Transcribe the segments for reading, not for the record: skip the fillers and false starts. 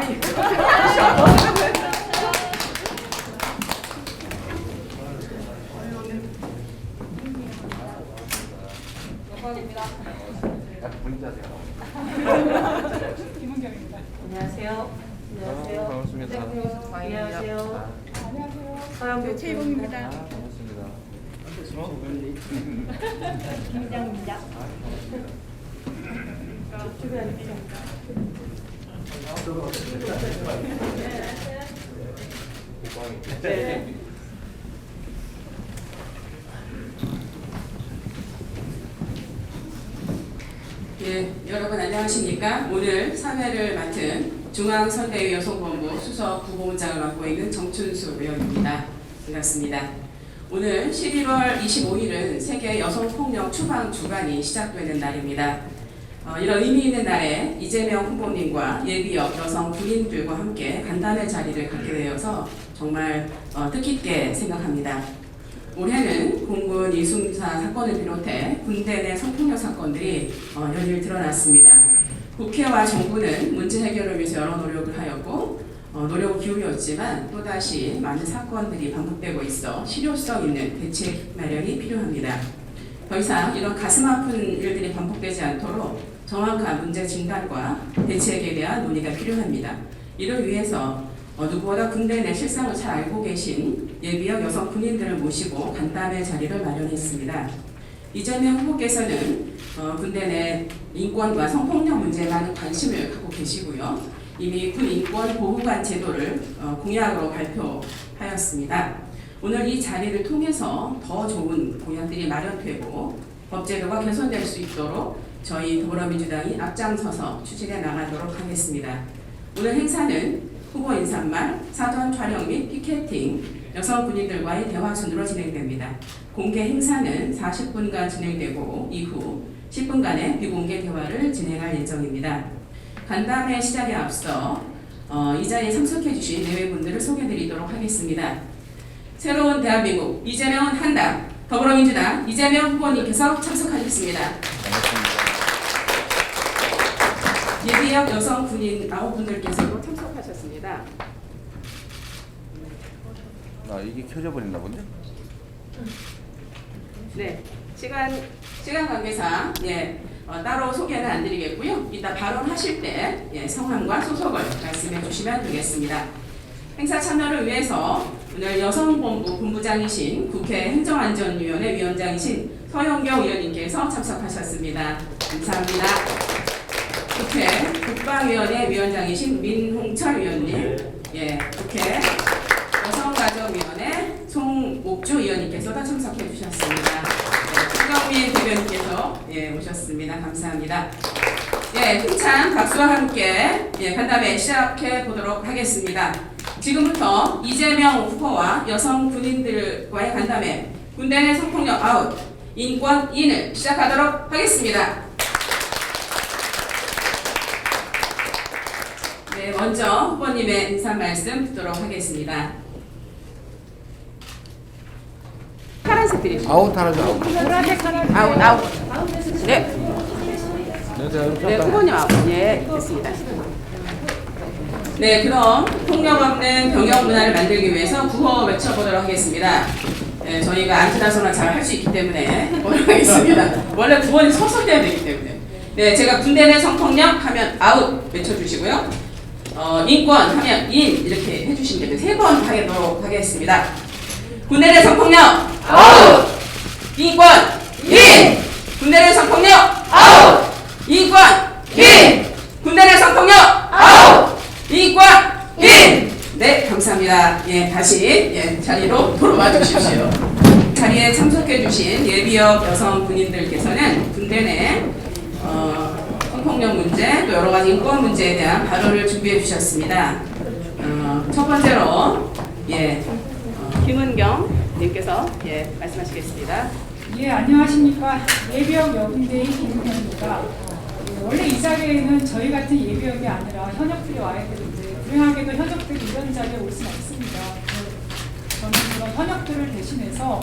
아니. 영광입니다. 김은경입니다. 안녕하세요. 안녕하세요. 반갑습니다. 안녕하세요. 안녕하세요. 서영교 최이봉입니다. 반갑습니다. 김장입니다. 네. 예, 여러분 안녕하십니까? 오늘 사회를 맡은 중앙선대위 여성본부 수석 부본장을 맡고 있는 정춘수 의원입니다. 반갑습니다. 오늘 11월 25일은 세계 여성폭력 추방 주간이 시작되는 날입니다. 이런 의미 있는 날에 이재명 후보님과 예비역 여성 군인들과 함께 간담회 자리를 갖게 되어서 정말 뜻깊게 생각합니다. 올해는 공군 이순사 사건을 비롯해 군대 내 성폭력 사건들이 연일 드러났습니다. 국회와 정부는 문제 해결을 위해서 여러 노력을 하였고 노력을 기울였지만 또다시 많은 사건들이 반복되고 있어 실효성 있는 대책 마련이 필요합니다. 더 이상 이런 가슴 아픈 일들이 반복되지 않도록 정확한 문제 진단과 대책에 대한 논의가 필요합니다. 이를 위해서 누구보다 군대 내 실상을 잘 알고 계신 예비역 여성 군인들을 모시고 간담회 자리를 마련했습니다. 이재명 후보께서는 군대 내 인권과 성폭력 문제에 많은 관심을 갖고 계시고요. 이미 군 인권 보호관 제도를 공약으로 발표하였습니다. 오늘 이 자리를 통해서 더 좋은 공약들이 마련되고 법제도가 개선될 수 있도록 저희 더불어민주당이 앞장서서 추진해 나가도록 하겠습니다. 오늘 행사는 후보 인사말, 사전 촬영 및 피켓팅, 여성 군인들과의 대화 순으로 진행됩니다. 공개 행사는 40분간 진행되고 이후 10분간의 비공개 대화를 진행할 예정입니다. 간담회 시작에 앞서 이 자리에 참석해 주신 내외분들을 소개해드리도록 하겠습니다. 새로운 대한민국 이재명은 한다. 더불어민주당 이재명 후보님께서 참석하셨습니다. 예비역 여성 군인 9분들께서도 참석하셨습니다. 이게 켜져 버렸나 본데? 네, 시간 관계상 따로 소개는 안 드리겠고요. 이따 발언하실 때 성함과 소속을 말씀해 주시면 되겠습니다. 행사 참여를 위해서 오늘 여성본부 본부장이신 국회 행정안전위원회 위원장이신 서영교 의원님께서 참석하셨습니다. 감사합니다. 국회 국방위원회 위원장이신 민홍철 위원님, 국회 여성가족위원회 송옥주 의원님께서도 참석해 주셨습니다. 최경민 대변인께서 오셨습니다. 감사합니다. 힘찬 박수와 함께 간담회 시작해 보도록 하겠습니다. 지금부터 이재명 후보와 여성 군인들과의 간담회 군대 내 성폭력 아웃 인권 인을 시작하도록 하겠습니다. 먼저 후보님의 인사 말씀 듣도록 하겠습니다. 파란색 드리죠. 아웃 하나죠. 아웃. 네. 네, 후보님 아웃. 됐습니다. 네, 그럼 폭력 없는 병역 문화를 만들기 위해서 구호 외쳐보도록 하겠습니다. 저희가 안티나선을 잘 할 수 있기 때문에 보도록 하겠습니다. 원래 구원이 서서 해야 되기 때문에. 네, 제가 군대 내 성폭력 하면 아웃 외쳐주시고요. 인권 하면 인 이렇게 해주시면 됩니다. 3번 하도록 하겠습니다. 군대 내 성폭력 아웃! 인권 인! 군대 내 성폭력 아웃! 인권 인! 군대 내 성폭력 아웃! 인권 인! 네, 감사합니다. 다시 자리로 돌아와 주십시오. 자리에 참석해 주신 예비역 여성 군인들께서는 군대 내 성폭력 문제, 또 여러 가지 인권 문제에 대한 발언을 준비해 주셨습니다. 첫 번째로 김은경 님께서 말씀하시겠습니다. 안녕하십니까. 예비역 여군대의 김은경입니다. 원래 이 자리에는 저희 같은 예비역이 아니라 현역들이 와야 되는데 불행하게도 현역들이 이런 자리에 올 수는 없습니다. 저는 그런 현역들을 대신해서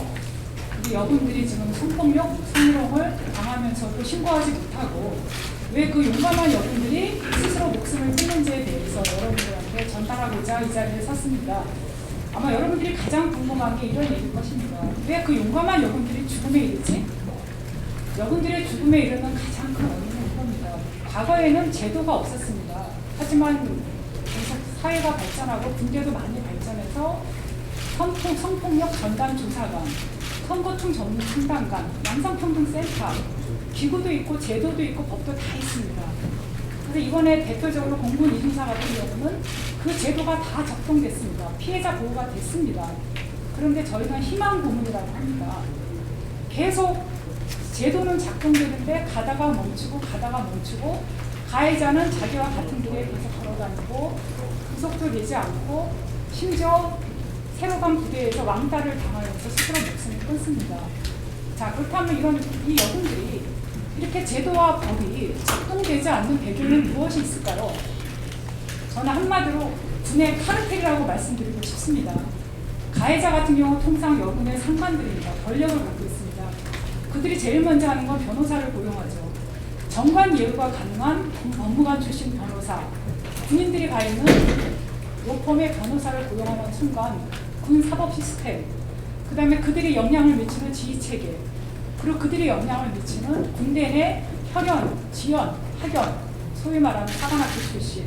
우리 여군들이 지금 성폭력, 성희롱을 당하면서도 신고하지 못하고 왜 그 용감한 여군들이 스스로 목숨을 끊는지에 대해서 여러분들 제가 이 자리에 섰습니다. 아마 여러분들이 가장 궁금한 게 이런 얘기일 것입니다. 왜 그 용감한 여군들이 죽음에 이르지? 여군들의 죽음에 이르는 가장 큰 원인은 이겁니다. 과거에는 제도가 없었습니다. 하지만 계속 사회가 발전하고 군대도 많이 발전해서 성폭력 전담 조사관, 선거충 전문 상담관, 양성평등센터, 기구도 있고 제도도 있고 법도 다 있습니다. 그래서 이번에 대표적으로 공무원 이중사 같은 경우는 그 제도가 다 적용됐습니다. 피해자 보호가 됐습니다. 그런데 저희는 희망 고문이라고 합니다. 계속 제도는 작동되는데 가다가 멈추고 가해자는 자기와 같은 길에 계속 걸어다니고 구속도 되지 않고 심지어 새로 간 부대에서 왕따를 당하면서 스스로 목숨을 끊습니다. 자, 그렇다면 이 여군들이 이렇게 제도와 법이 작동되지 않는 배경에는 무엇이 있을까요? 저는 한마디로 군의 카르텔이라고 말씀드리고 싶습니다. 가해자 같은 경우 통상 여군의 상관들입니다. 권력을 갖고 있습니다. 그들이 제일 먼저 하는 건 변호사를 고용하죠. 정관 예우가 가능한 법무관 출신 변호사, 군인들이 가 있는 로펌의 변호사를 고용하는 순간 군 사법 시스템, 그 다음에 그들이 영향을 미치는 지휘체계, 그리고 그들이 영향을 미치는 군대 내 혈연, 지연, 학연, 소위 말하는 사관학교 출신,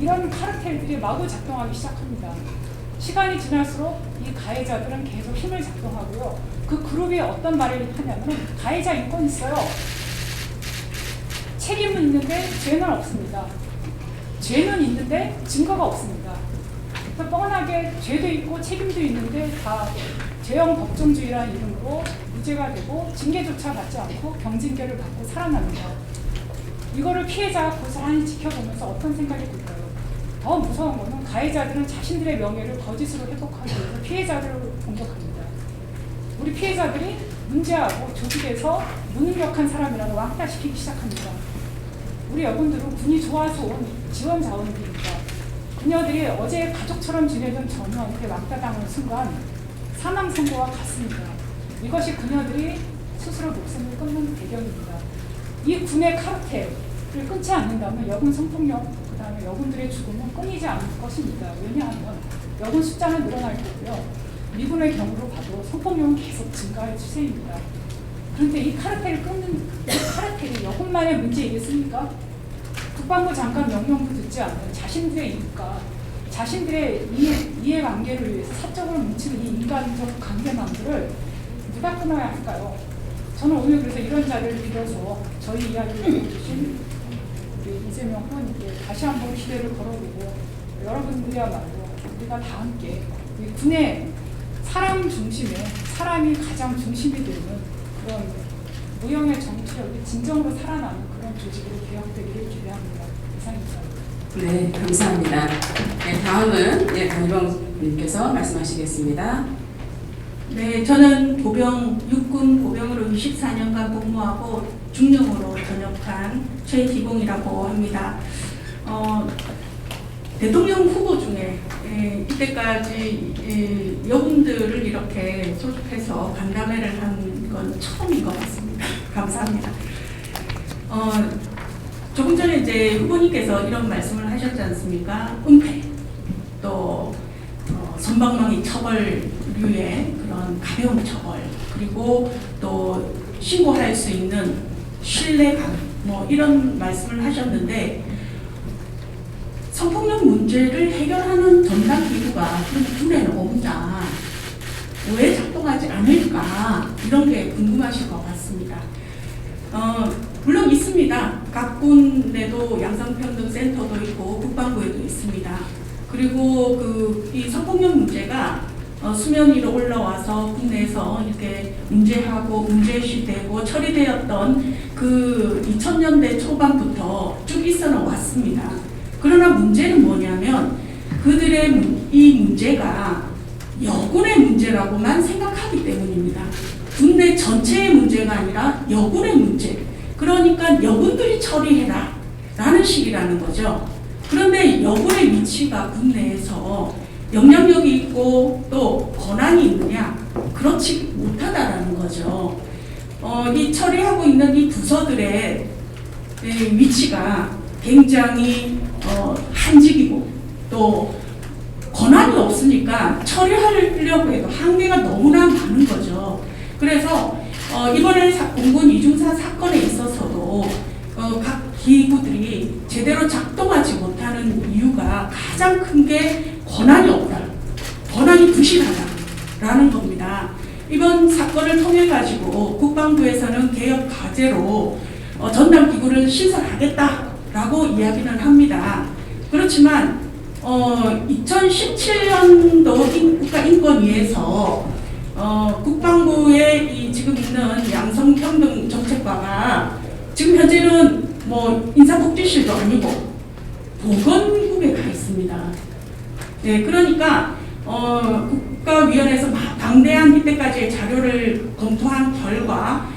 이런 카르텔들이 마구 작동하기 시작합니다. 시간이 지날수록 이 가해자들은 계속 힘을 작동하고요. 그 그룹이 어떤 말을 하냐면 가해자 인권이 있어요. 책임은 있는데 죄는 없습니다. 죄는 있는데 증거가 없습니다. 그래서 뻔하게 죄도 있고 책임도 있는데 다 죄형 법정주의라는 이름으로 무죄가 되고 징계조차 받지 않고 경징계를 받고 살아납니다. 이거를 피해자가 고스란히 지켜보면서 어떤 생각이 들까요? 더 무서운 거는 가해자들은 자신들의 명예를 거짓으로 회복하기 위해서 피해자들을 공격합니다. 우리 피해자들이 문제하고 조직에서 무능력한 사람이라고 왕따시키기 시작합니다. 우리 여군들은 군이 좋아서 온 지원 자원들입니다. 그녀들이 어제 가족처럼 지내던 전우한테 왕따당하는 순간 사망 선고와 같습니다. 이것이 그녀들이 스스로 목숨을 끊는 배경입니다. 이 군의 카르텔을 끊지 않는다면 여군 성폭력, 그 다음에 여군들의 죽음은 끊이지 않을 것입니다. 왜냐하면 여군 숫자는 늘어날 거고요. 미군의 경우로 봐도 성폭력은 계속 증가할 추세입니다. 그런데 이 카르텔을 끊는 카르텔이 여군만의 문제이겠습니까? 국방부 장관 명령도 듣지 않는 자신들의 이익과 자신들의 이해관계를 위해서 사적으로 뭉치는 이 인간적 관계만들을 누가 끊어야 할까요? 저는 오늘 그래서 이런 자리를 빌어서 저희 이야기를 들어주신 우리 이재명 후보님께 다시 한번 기대를 걸어보고 여러분들이야말로 우리가 다 함께 이 군의 사람 중심에 사람이 가장 중심이 되는 그런 무형의 정치력이 진정으로 살아나는 그런 조직으로 개혁되기를 기대합니다. 이상입니다. 네, 감사합니다. 네, 다음은 강희범님께서 말씀하시겠습니다. 네, 저는 육군 보병으로 24년간 복무하고 중령으로 전역한 최기봉이라고 합니다. 대통령 후보 중에 이때까지 여군들을 이렇게 소집해서 간담회를 한 건 처음인 것 같습니다. 감사합니다. 조금 전에 이제 후보님께서 이런 말씀을 하셨지 않습니까? 은폐, 또 선방망이 처벌류의 그런 가벼운 처벌, 그리고 또 신고할 수 있는 신뢰감, 뭐 이런 말씀을 하셨는데 성폭력 문제를 해결하는 전담 기구가 군에는 없나, 왜 작동하지 않을까, 이런 게 궁금하실 것 같습니다. 물론 있습니다. 각 군에도 양성평등센터도 있고 국방부에도 있습니다. 그리고 이 성폭력 문제가 수면 위로 올라와서 군내에서 이렇게 문제시되고 처리되었던 그 2000년대 초반부터 쭉 있어 왔습니다. 그러나 문제는 뭐냐면 그들의 이 문제가 여군의 문제라고만 생각하기 때문입니다. 군내 전체의 문제가 아니라 여군의 문제. 그러니까 여군들이 처리해라 라는 식이라는 거죠. 그런데 여군의 위치가 군내에서 영향력이 있고 또 권한이 있느냐? 그렇지 못하다라는 거죠. 이 처리하고 있는 이 부서들의 위치가 굉장히 한직이고 또 권한이 없으니까 처리하려고 해도 한계가 너무나 많은 거죠. 그래서 이번에 공군 이중사 사건에 있어서도 각 기구들이 제대로 작동하지 못하는 이유가 가장 큰 게 권한이 없다, 권한이 부실하다라는 겁니다. 이번 사건을 통해 가지고 국방부에서는 개혁 과제로 전담 기구를 신설하겠다라고 이야기는 합니다. 그렇지만 2017년도 국가인권위에서 국방부의 이 지금 있는 양성평등 정책과가 지금 현재는 뭐 인사복지실도 아니고 보건국에 가 있습니다. 네, 그러니까 국가위원회에서 방대한 이때까지의 자료를 검토한 결과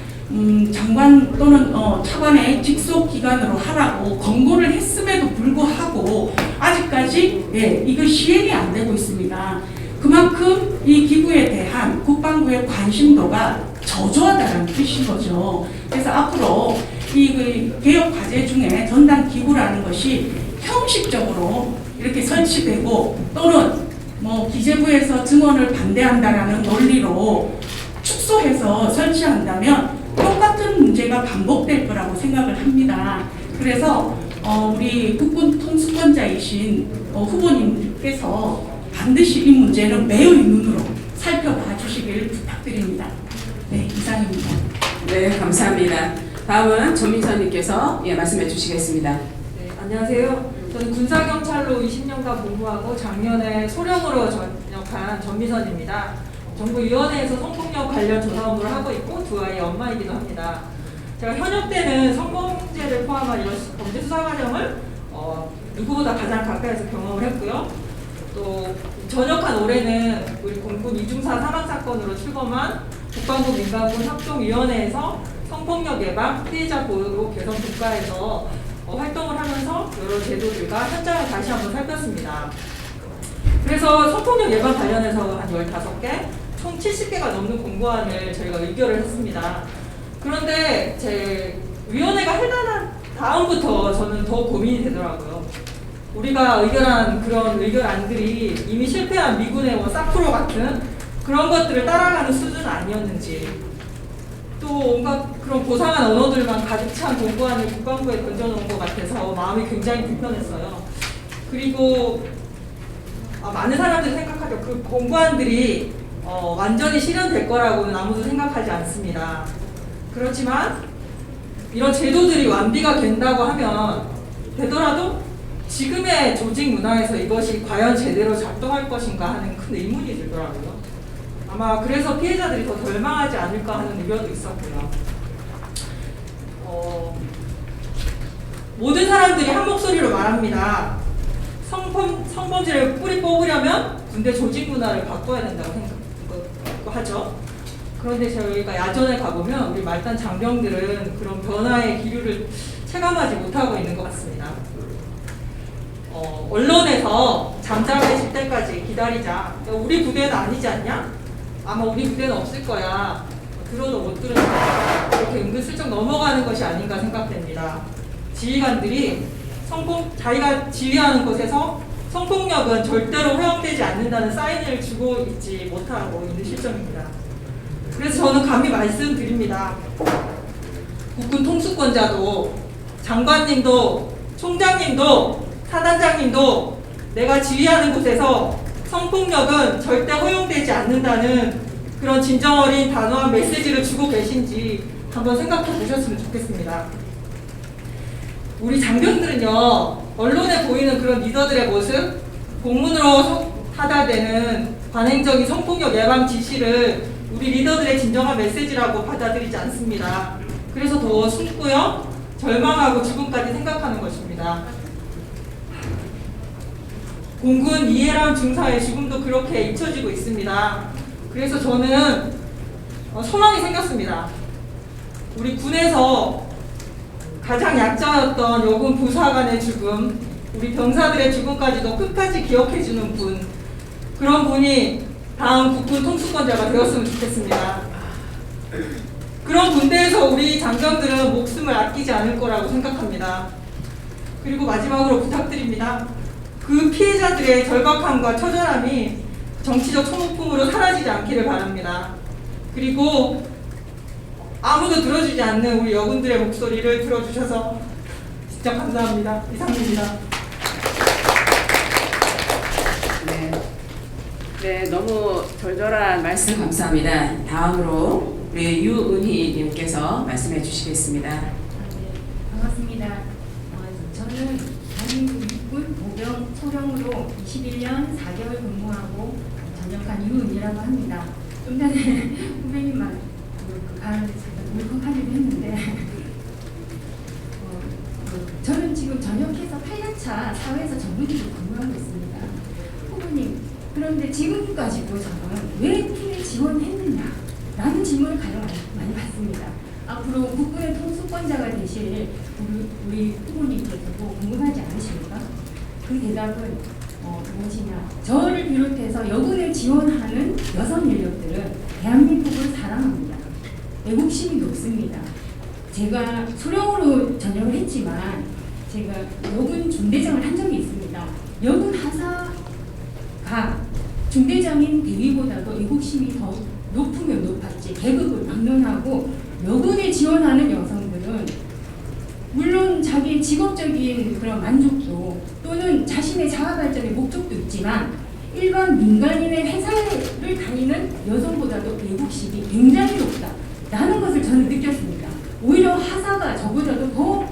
장관 또는 차관의 직속 기관으로 하라고 권고를 했음에도 불구하고 아직까지 이거 시행이 안 되고 있습니다. 그만큼 이 기구에 대한 국방부의 관심도가 저조하다는 뜻인 거죠. 그래서 앞으로 이 개혁 과제 중에 전담 기구라는 것이 형식적으로 이렇게 설치되고 또는 뭐 기재부에서 증원을 반대한다라는 논리로 축소해서 설치한다면 똑같은 문제가 반복될 거라고 생각을 합니다. 그래서 우리 국군 통수권자이신 후보님께서 반드시 이 문제는 매의 눈으로 살펴봐 주시길 부탁드립니다. 네, 이상입니다. 네, 감사합니다. 다음은 전민선님께서 말씀해 주시겠습니다. 네, 안녕하세요. 저는 군사경찰로 20년간 복무하고 작년에 소령으로 전역한 전미선입니다. 정부위원회에서 성폭력 관련 조사 업무를 하고 있고 두 아이의 엄마이기도 합니다. 제가 현역 때는 성범죄를 포함한 이런 범죄 수사 과정을 누구보다 가장 가까이서 경험을 했고요. 또 전역한 올해는 우리 공군 이중사 사망 사건으로 출범한 국방부 민간군 합동위원회에서 성폭력 예방, 피해자 보호 개선 국가에서 활동을 하면서 여러 제도들과 현장을 다시 한번 살폈습니다. 그래서 성폭력 예방 관련해서 한 15개, 총 70개가 넘는 공고안을 저희가 의결을 했습니다. 그런데 제 위원회가 해단한 다음부터 저는 더 고민이 되더라고요. 우리가 의결한 그런 의결안들이 이미 실패한 미군의 사프로 같은 그런 것들을 따라가는 수준은 아니었는지, 또 온갖 그런 고상한 언어들만 가득 찬 공고안을 국방부에 던져놓은 것 같아서 마음이 굉장히 불편했어요. 그리고 많은 사람들이 생각하죠. 그 공고안들이 완전히 실현될 거라고는 아무도 생각하지 않습니다. 그렇지만 이런 제도들이 완비가 된다고 하면 되더라도 지금의 조직 문화에서 이것이 과연 제대로 작동할 것인가 하는 큰 의문이 들더라고요. 아마 그래서 피해자들이 더 덜 망하지 않을까 하는 우려도 있었고요. 모든 사람들이 한 목소리로 말합니다. 성범죄를 뿌리 뽑으려면 군대 조직 문화를 바꿔야 된다고 하죠. 그런데 저희가 야전에 가보면 우리 말단 장병들은 그런 변화의 기류를 체감하지 못하고 있는 것 같습니다. 언론에서 잠잠해질 때까지 기다리자. 우리 부대는 아니지 않냐? 아마 우리 부대는 없을 거야. 들어도 못 들으니까 이렇게 은근슬쩍 넘어가는 것이 아닌가 생각됩니다. 지휘관들이 자기가 지휘하는 곳에서 성폭력은 절대로 허용되지 않는다는 사인을 주고 있지 못하고 있는 실정입니다. 그래서 저는 감히 말씀드립니다. 국군 통수권자도 장관님도 총장님도 사단장님도 내가 지휘하는 곳에서 성폭력은 절대 허용되지 않는다는 그런 진정어린 단호한 메시지를 주고 계신지 한번 생각해 보셨으면 좋겠습니다. 우리 장병들은요, 언론에 보이는 그런 리더들의 모습, 공문으로 하달되는 관행적인 성폭력 예방 지시를 우리 리더들의 진정한 메시지라고 받아들이지 않습니다. 그래서 더 숨고요, 절망하고 죽음까지 생각하는 것입니다. 공군 이해람 중사의 죽음도 그렇게 잊혀지고 있습니다. 그래서 저는 소망이 생겼습니다. 우리 군에서 가장 약자였던 여군 부사관의 죽음, 우리 병사들의 죽음까지도 끝까지 기억해주는 분, 그런 분이 다음 국군 통수권자가 되었으면 좋겠습니다. 그런 군대에서 우리 장병들은 목숨을 아끼지 않을 거라고 생각합니다. 그리고 마지막으로 부탁드립니다. 그 피해자들의 절박함과 처절함이 정치적 소모품으로 사라지지 않기를 바랍니다. 그리고 아무도 들어주지 않는 우리 여군들의 목소리를 들어주셔서 진짜 감사합니다. 이상입니다. 네. 네, 너무 절절한 말씀 감사합니다. 다음으로 우리 유은희님께서 말씀해 주시겠습니다. 네, 반갑습니다. 저는 대한민국 육군 보병 소령으로 21년 4개월 근무하고 전역한 유은이라고 합니다. 좀 전에 후배님만 가는데 제가 울컥하기도 했는데 저는 지금 전역해서 8년차 사회에서 전문직으로 근무하고 있습니다. 후보님, 그런데 지금까지도 저는 왜 팀에 지원했느냐 라는 질문을 가장 많이 받습니다. 앞으로 국군의 통수권자가 되실 우리 후보님께서도 궁금하지 않으십니까? 그 대답은 무엇이냐? 저를 비롯해서 여군을 지원하는 여성 인력들은 대한민국을 사랑합니다. 애국심이 높습니다. 제가 소령으로 전역을 했지만 제가 여군 중대장을 한 적이 있습니다. 여군 하사가 중대장인 대위보다도 애국심이 더 높으면 높았지 계급을 막론하고 여군에 지원하는 여성들은 물론 자기의 직업적인 그런 만족도 또는 자신의 자아발전의 목적도 있지만 일반 민간인의 회사를 다니는 여성보다도 애국심이 굉장히 높다라는 것을 저는 느꼈습니다. 오히려 하사가 저보다도 더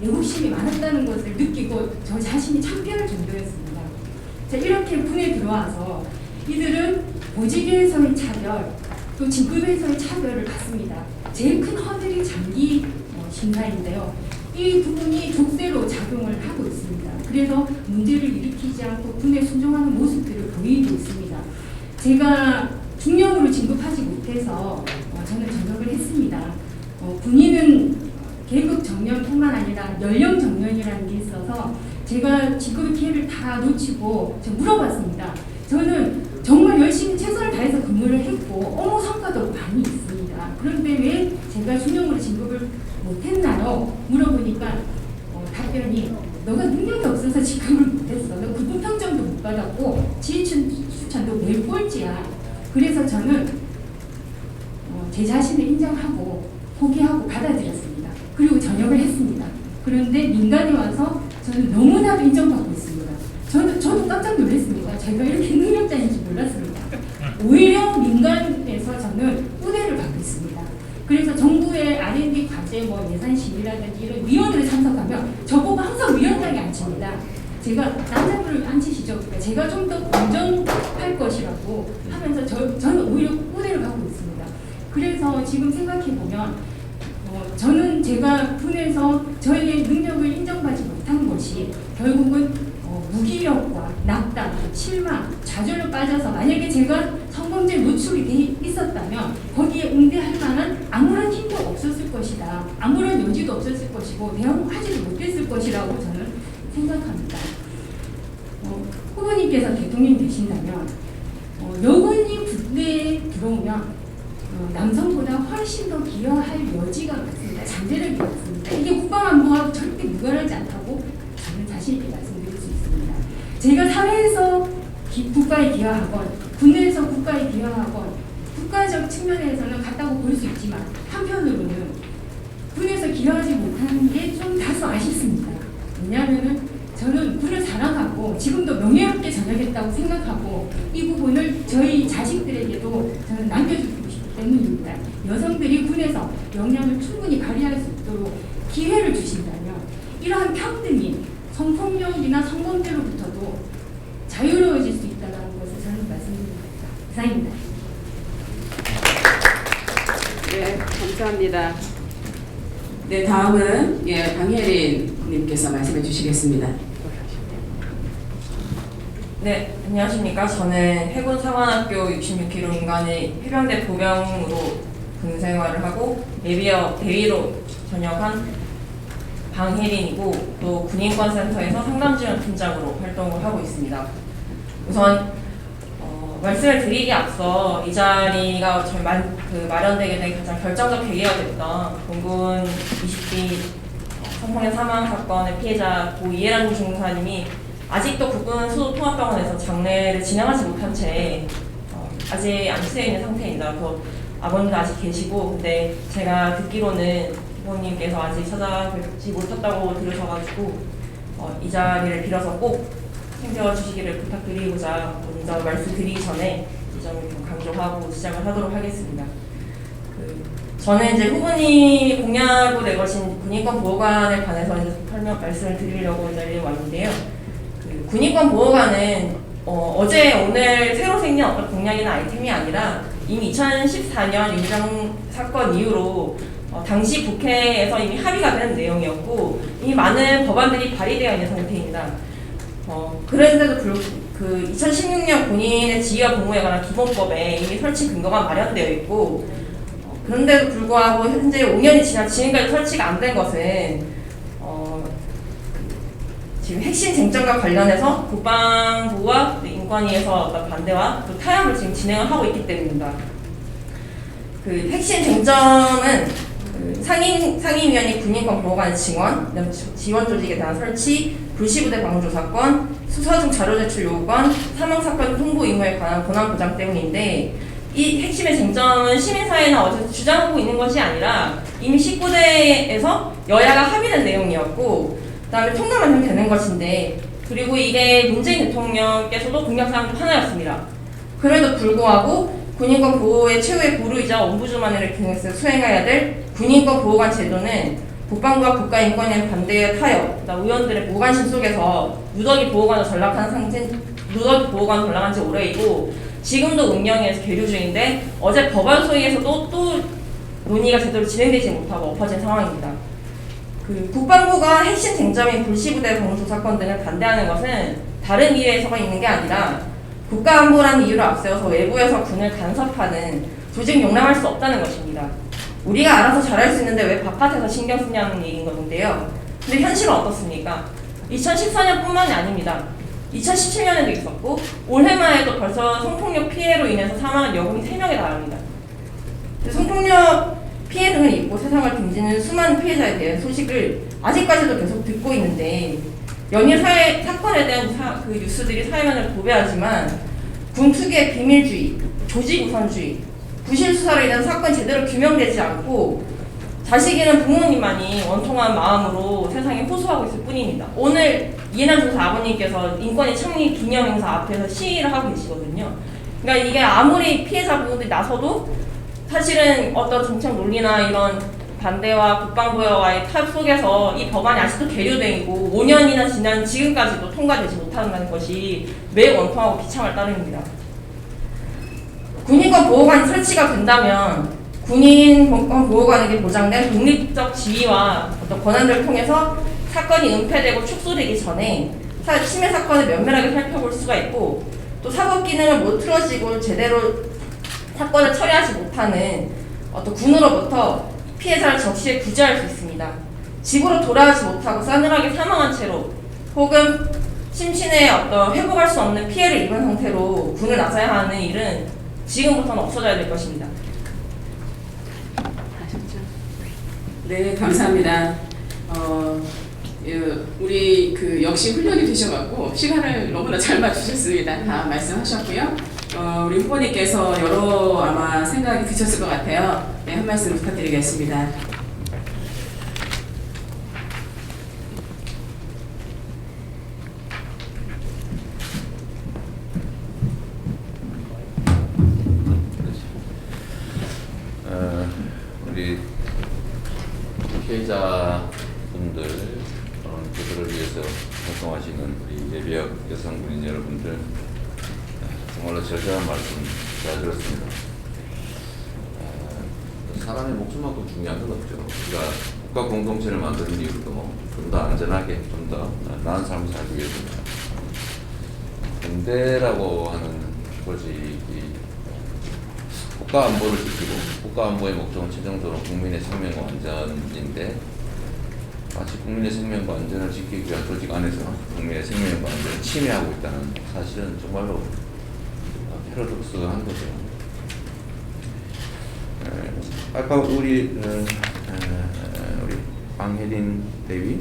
애국심이 많았다는 것을 느끼고 저 자신이 창피할 정도였습니다. 자, 이렇게 군에 들어와서 이들은 보직에서의 차별, 또 직급에서의 차별을 받습니다. 제일 큰 허들이 장기 심사인데요. 이 부분이 족쇄로 작용을 하고 있습니다. 그래서 문제를 일으키지 않고 군에 순종하는 모습들을 보이고 있습니다. 제가 중령으로 진급하지 못해서 저는 전역을 했습니다. 군인은 계급 정년뿐만 아니라 연령 정년이라는 게 있어서 제가 직급의 기회를 다 놓치고 물어봤습니다. 저는 정말 열심히 최선을 다해서 근무를 했고 업무 성과도 많이 있습니다. 그런데 왜 제가 중령으로 진급을 못했나요? 물어보니까 답변이 너가 능력이 없어서 진급을 못했어. 너 구분평점도 못 받았고 지휘추천도 매일 꼴찌야. 그래서 저는 제 자신을 인정하고 포기하고 받아들였습니다. 그리고 전역을 했습니다. 그런데 민간에 와서 저는 너무나도 인정받고 있습니다. 저도 깜짝 놀랐습니다. 제가 이렇게 능력자인지 몰랐습니다. 오히려 민간에서 저는 우대를 받고 있습니다. 그래서 정부의 R&D 과제 예산 심의라든지 이런 위원회를 참석하면 저보고 항상 위원장에 앉힙니다. 제가 남자분을 앉히시죠. 그러니까 제가 좀 더 공정할 것이라고 하면서 저는 오히려 우대를 받고 있습니다. 그래서 지금 생각해보면 저는 제가 군에서 저에게 능력을 인정받지 못한 것이 결국은 무기력과 낙담, 실망, 좌절로 빠져서 만약에 제가 성범죄에 노출이 돼 있었다면 거기에 응대할 만한 아무런 힘도 없었을 것이다. 아무런 여지도 없었을 것이고 대응하지도 못했을 것이라고 저는 생각합니다. 후보님께서 대통령 되신다면 여군이 군대에 들어오면 남성보다 훨씬 더 기여할 여지가 많습니다. 잠재력이 많습니다. 이게 국방안보와 절대 무관하지 않다고 저는 자신 있게 말씀드릴 수 있습니다. 제가 사회에서 국가에 기여하건 군대에서 국가에 기여하건 국가적 측면에서는 같다고 볼 수 있지만 한편으로는 군에서 기여하지 못하는 게 좀 다소 아쉽습니다. 왜냐하면 저는 군을 사랑하고 지금도 명예롭게 전역했다고 생각하고 이 부분을 저희 자식들에게도 저는 남겨주고 싶기 때문입니다. 여성들이 군에서 역량을 충분히 발휘할 수 있도록 기회를 주신다면 이러한 평등이 성폭력이나 성범죄로부터도 자유로워질 수 있다는 것을 저는 말씀드립니다. 이상입니다. 네, 감사합니다. 네, 다음은 강혜린 님께서 말씀해 주시겠습니다. 네, 안녕하십니까. 저는 해군 사관학교 66기로 인간의 해병대 보병으로 군 생활을 하고 대위로 전역한 방혜린이고 또 군인권센터에서 상담지원 팀장으로 활동을 하고 있습니다. 우선 말씀을 드리기 앞서 이 자리가 마련되게 된 가장 결정적 계기가 됐던 공군 20B 성폭력 사망 사건의 피해자 고 이해란 중사님이 아직도 국군 수도통합병원에서 장례를 진행하지 못한 채 아직 안치되어 있는 상태입니다. 그 아버님도 아직 계시고, 근데 제가 듣기로는 부모님께서 아직 찾아뵙지 못했다고 들으셔가지고 이 자리를 빌어서 꼭 챙겨주시기를 부탁드리고자 먼저 말씀드리기 전에 이 점을 좀 강조하고 시작을 하도록 하겠습니다. 저는 이제 후보님이 공약으로 내거신 군인권 보호관에 관해서 이제 말씀을 드리려고 이 자리에 왔는데요. 군인권 보호관은 어제 오늘 새로 생긴 어떤 공약이나 아이템이 아니라 이미 2014년 윤장 사건 이후로 당시 국회에서 이미 합의가 된 내용이었고 이미 많은 법안들이 발의되어 있는 상태입니다. 그런데도 그 2016년 군인의 지위와 복무에 관한 기본법에 이미 설치 근거가 마련되어 있고 그런데도 불구하고 현재 5년이 지난 지금까지 설치가 안 된 것은 지금 핵심 쟁점과 관련해서 국방부와 인권위에서 어떤 반대와 또 타협을 지금 진행을 하고 있기 때문입니다. 그 핵심 쟁점은 상임위원회 군인권 보호관 지원 조직에 대한 설치, 불시부대 방조사건, 수사 중 자료 제출 요구권, 사망사건 통보 의무에 관한 권한 보장 때문인데 이 핵심의 쟁점은 시민사회나 어디서 주장하고 있는 것이 아니라 이미 19대에서 여야가 합의된 내용이었고 그 다음에 통과만 하면 되는 것인데 그리고 이게 문재인 대통령께서도 공약사항 중 하나였습니다. 그래도 불구하고 군인권 보호의 최후의 보루이자 ombudsman을 통해서 수행해야 될 군인권 보호관 제도는 국방부와 국가인권위의 반대의 타협, 의원들의 무관심 속에서 누더기 보호관으로 전락한 지 오래이고 지금도 운영에서 계류 중인데 어제 법안 소위에서도 또 논의가 제대로 진행되지 못하고 엎어진 상황입니다. 국방부가 핵심 쟁점인 불시부대 방조사건 등을 반대하는 것은 다른 이유에서가 있는 게 아니라 국가안보라는 이유를 앞세워서 외부에서 군을 간섭하는 조직 용납할 수 없다는 것입니다. 우리가 알아서 잘할 수 있는데 왜 바깥에서 신경 쓰냐는 얘기인 건데요. 근데 현실은 어떻습니까? 2014년뿐만이 아닙니다. 2017년에도 있었고 올해만 해도 벌써 성폭력 피해로 인해서 사망한 여군이 3명에 달합니다. 성폭력 피해 등을 입고 세상을 등지는 수많은 피해자에 대한 소식을 아직까지도 계속 듣고 있는데 연일 사건에 대한 그 뉴스들이 사회면을 도배하지만 군 특유의 비밀주의, 조직 우선주의, 부실 수사로 인한 사건이 제대로 규명되지 않고 자식이는 부모님만이 원통한 마음으로 세상에 호소하고 있을 뿐입니다. 오늘 이해남 중사 아버님께서 인권위 창립 기념행사 앞에서 시위를 하고 계시거든요. 그러니까 이게 아무리 피해자 부분들이 나서도 사실은 어떤 정책 논리나 이런 반대와 국방부와의 타협 속에서 이 법안이 아직도 계류되고 5년이나 지난 지금까지도 통과되지 못한다는 것이 매우 원통하고 비참할 따름입니다. 군인권 보호관이 설치가 된다면 군인권 보호관에게 보장된 독립적 지위와 어떤 권한들을 통해서 사건이 은폐되고 축소되기 전에 침해 사건을 면밀하게 살펴볼 수가 있고 또 사법 기능을 못 틀어지고 제대로 사건을 처리하지 못하는 어떤 군으로부터 피해자를 적시에 구제할 수 있습니다. 집으로 돌아오지 못하고 싸늘하게 사망한 채로 혹은 심신에 어떤 회복할 수 없는 피해를 입은 상태로 군을 나서야 하는 일은 지금부터는 없어져야 될 것입니다. 네, 감사합니다. 우리 역시 훈련이 되셔갖고 시간을 너무나 잘 맞추셨습니다. 다 말씀하셨고요. 우리 후보님께서 여러 아마 생각이 드셨을 것 같아요. 네, 한 말씀 부탁드리겠습니다. 우리 피해자분들 그들을 위해서 활동하시는 우리 예비역 여성군인 여러분들 정말로 절실한 말씀 잘 들었습니다. 사람의 목숨만큼 중요한 건 없죠. 우리가 국가 공동체를 만드는 이유도 좀 더 안전하게, 좀 더 나은 삶을 살기 위해서입니다. 군대라고 하는 것이 국가 안보를 지키고 국가 안보의 목적은 최종적으로 국민의 생명과 안전인데 마치 국민의 생명과 안전을 지키기 위한 조직 안에서 국민의 생명과 안전을 침해하고 있다는 사실은 정말로 패러독스한 거죠. 아까 우리 방혜린 대위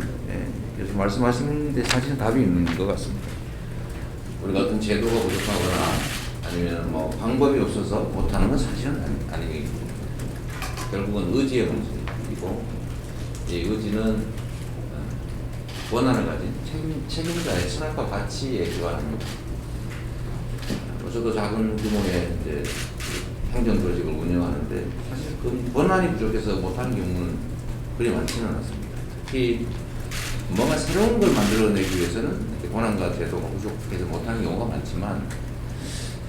계속 말씀하시는데 사실은 답이 있는 것 같습니다. 우리가 어떤 제도가 부족하거나 아니면 뭐 방법이 없어서 못하는 건 사실은 아니에요. 결국은 의지의 문제이고, 이 의지는 권한을 가진 책임자의 철학과 가치에 기반합니다. 저도 작은 규모의 이제 행정 조직을 운영하는데 사실 그 권한이 부족해서 못하는 경우는 그리 많지는 않습니다. 특히 뭔가 새로운 걸 만들어내기 위해서는 권한과 제도가 부족해서 못하는 경우가 많지만,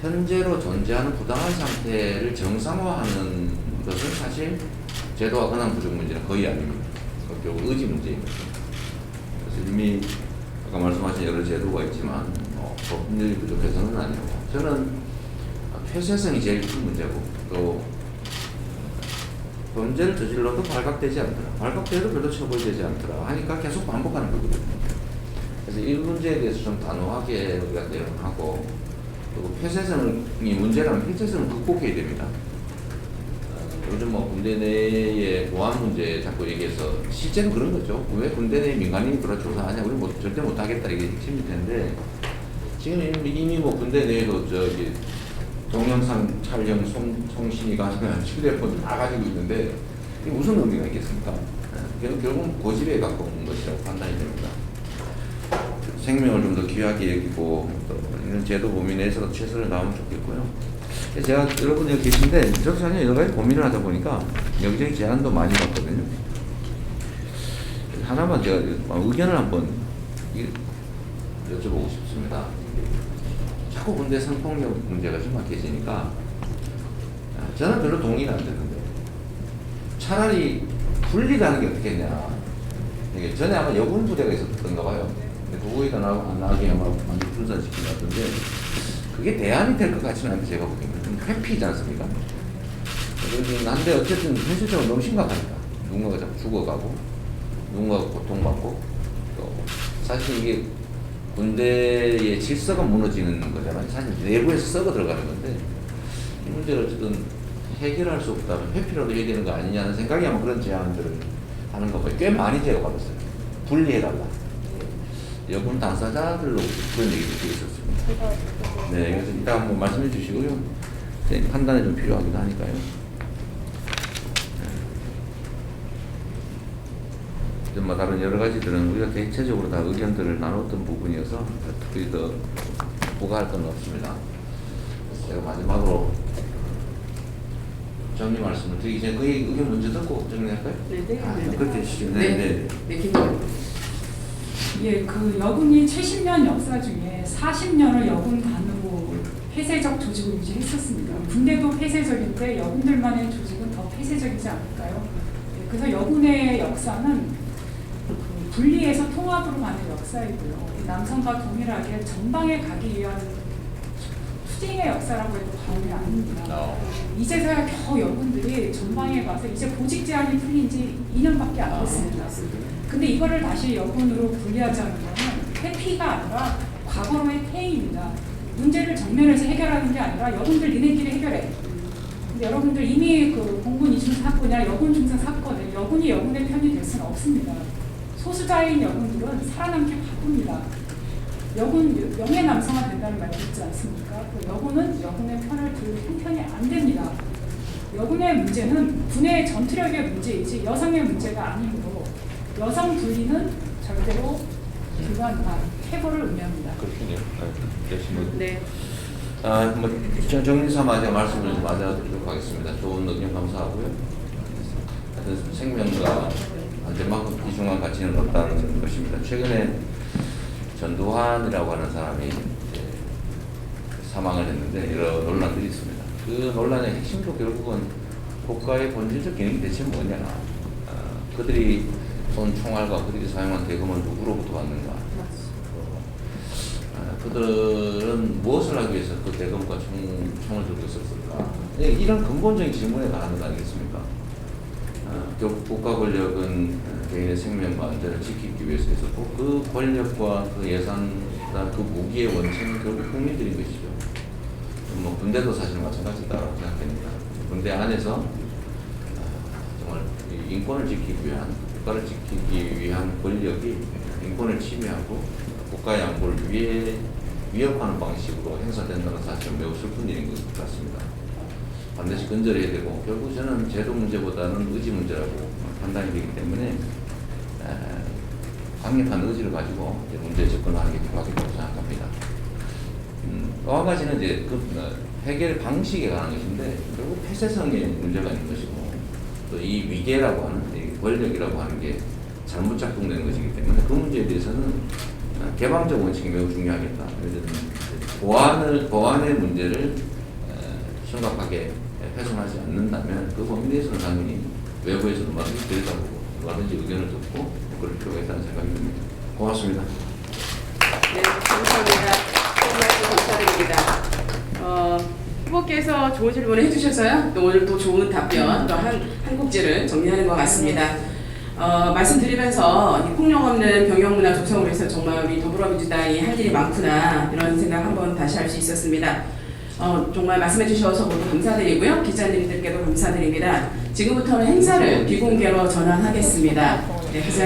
현재로 존재하는 부당한 상태를 정상화하는 것은 사실 제도와 권한 부족 문제는 거의 아닙니다. 결국 의지 문제입니다. 그래서 이미 아까 말씀하신 여러 제도가 있지만 법률이 부족해서는 아니고, 저는 폐쇄성이 제일 큰 문제고, 또 범죄를 저질러도 발각되지 않더라, 발각돼도 별로 처벌되지 않더라 하니까 계속 반복하는 거거든요. 그래서 이 문제에 대해서 좀 단호하게 우리가 대응하고, 그리고 폐쇄성이 문제라면 폐쇄성을 극복해야 됩니다. 요즘 뭐 군대 내의 보안 문제 자꾸 얘기해서 실제로 그런 거죠. 왜 군대 내 민간인이 들어 조사하냐? 우리 뭐 절대 못하겠다, 이게 핵심일 텐데, 지금 이미 뭐 군대 내에도 저기 동영상 촬영 송신이 가능한 휴대폰 다 가지고 있는데 이게 무슨 의미가 있겠습니까? 결국은 고집에 가까운 것이라고 판단이 됩니다. 생명을 좀 더 귀하게 여기고, 또 이런 제도 범위 내에서 최선을 다하면 좋겠고요. 제가 여러분 여기 계신데 저도 전혀 여러 가지 고민을 하다 보니까 여기저기 제안도 많이 받거든요. 하나만 제가 의견을 한번 여쭤보고 싶습니다. 자꾸 군대 성폭력 문제가 심각해지니까 저는 별로 동의가 안 되는데, 차라리 분리하는 게 어떻겠냐. 이게 전에 아마 여군 부대가 있었던가 봐요. 도구이가 안 나가게 아마 많이 분산시킨 것 같은데, 그게 대안이 될 것 같지는 않은데, 제가 보기에는 좀 회피이지 않습니까? 한데 어쨌든 현실적으로 너무 심각하니까 누군가가 자꾸 죽어가고 누군가가 고통받고, 또 사실 이게 군대의 질서가 무너지는 거잖아요. 사실 내부에서 썩어 들어가는 건데, 이 문제를 어쨌든 해결할 수 없다면 회피라도 해야 되는 거 아니냐는 생각이 아마 그런 제안들을 하는 거 봐요. 꽤 많이 제가 받았어요. 분리해달라. 여군 당사자들로 그런 얘기도 있었습니다. 네, 그래서 이따 한번 말씀해 주시고요. 판단이 좀 필요하기도 하니까요. 뭐 다른 여러 가지들은 우리가 대체적으로 다 의견들을 나눴던 부분이어서 특별히 더 부과할 건 없습니다. 제가 마지막으로 정리 말씀을 드리기 전에 그 의견 먼저 듣고 정리할까요? 네. 그렇게 해주시죠. 네, 김 예, 그 여군이 70년 역사 중에 40년을 여군 간으로 폐쇄적 조직을 유지했었습니다. 군대도 폐쇄적인데 여군들만의 조직은 더 폐쇄적이지 않을까요? 예, 그래서 여군의 역사는 분리해서 통합으로 가는 역사이고요. 남성과 동일하게 전방에 가기 위한 투쟁의 역사라고 해도 과언이 아닙니다. 이제서야 겨우 여군들이 전방에 가서 이제 보직 제한이 풀린 지 2년밖에 안 됐습니다. 근데 이거를 다시 여군으로 분리하자는 것은 회피가 아니라 과거로의 퇴행입니다. 문제를 정면에서 해결하는 게 아니라 여군들 니네끼리 해결해. 근데 여러분들 이미 그 공군 이중 사건이나 여군 중상 사건에 여군이 여군의 편이 될 수는 없습니다. 소수자인 여군들은 살아남기 바쁩니다. 여군 명예 남성화 된다는 말도 있지 않습니까? 여군은 여군의 편을 들 형편이 안 됩니다. 여군의 문제는 군의 전투력의 문제이지 여성의 문제가 아니므로 여성 분리는 절대로 퇴보를 의미합니다. 그렇군요. 네. 뭐 정리삼아 제가 말씀을 좀 맞아드리도록 하겠습니다. 좋은 의견 감사하고요. 생명과 안전만큼 귀중한 가치는 없다는 것입니다. 최근에 전두환이라고 하는 사람이 사망을 했는데 여러 논란들이 있습니다. 그 논란의 핵심도 결국은 국가의 본질적 기능이 대체 뭐냐, 그들이 쏜 총알과 그들이 사용한 대금은 누구로부터 왔는가, 그들은 무엇을 하기 위해서 그 대금과 총을 들고 있었을까, 이런 근본적인 질문에 관한 거 아니겠습니까? 결국 국가 권력은 개인의 생명과 안전을 지키기 위해서 있었고, 그 권력과 그 예산, 그 무기의 원천은 결국 국민들인 것이죠. 뭐 군대도 사실 마찬가지다라고 생각합니다. 군대 안에서 정말 인권을 지키기 위한, 국가를 지키기 위한 권력이 인권을 침해하고 국가의 안보를 위협하는 방식으로 행사된다는 사실은 매우 슬픈 일인 것 같습니다. 반드시 근절해야 되고 결국 저는 제도 문제보다는 의지 문제라고 판단이 되기 때문에 강력한 의지를 가지고 이제 문제에 접근하는 게 필요하겠다고 생각합니다. 또한 가지는 이제 그 해결 방식에 관한 것인데 결국 폐쇄성에 문제가 있는 것이고 또 이 위계라고 하는 이 권력이라고 하는 게 잘못 작동되는 것이기 때문에 그 문제에 대해서는 개방적 원칙이 매우 중요하겠다. 보안의 문제를 심각하게 훼손하지 않는다면 그 범위 내에서는 당연히 외부에서도 얼마든지 들여다보고 얼마든지 의견을 듣고 그럴 필요가 있다는 생각이 듭니다. 고맙습니다. 네, 감사합니다. 좋은 말씀 감사드립니다. 후보께서 좋은 질문을 해주셔서요. 또 오늘 또 좋은 답변, 또 한 곡지를 정리하는 것 같습니다. 말씀드리면서 이 폭력 없는 병영문화 조성을 위해서 정말 우리 더불어민주당이 할 일이 많구나 이런 생각 한번 다시 할 수 있었습니다. 정말 말씀해 주셔서 모두 감사드리고요. 기자님들께도 감사드립니다. 지금부터는 행사를 비공개로 전환하겠습니다. 네,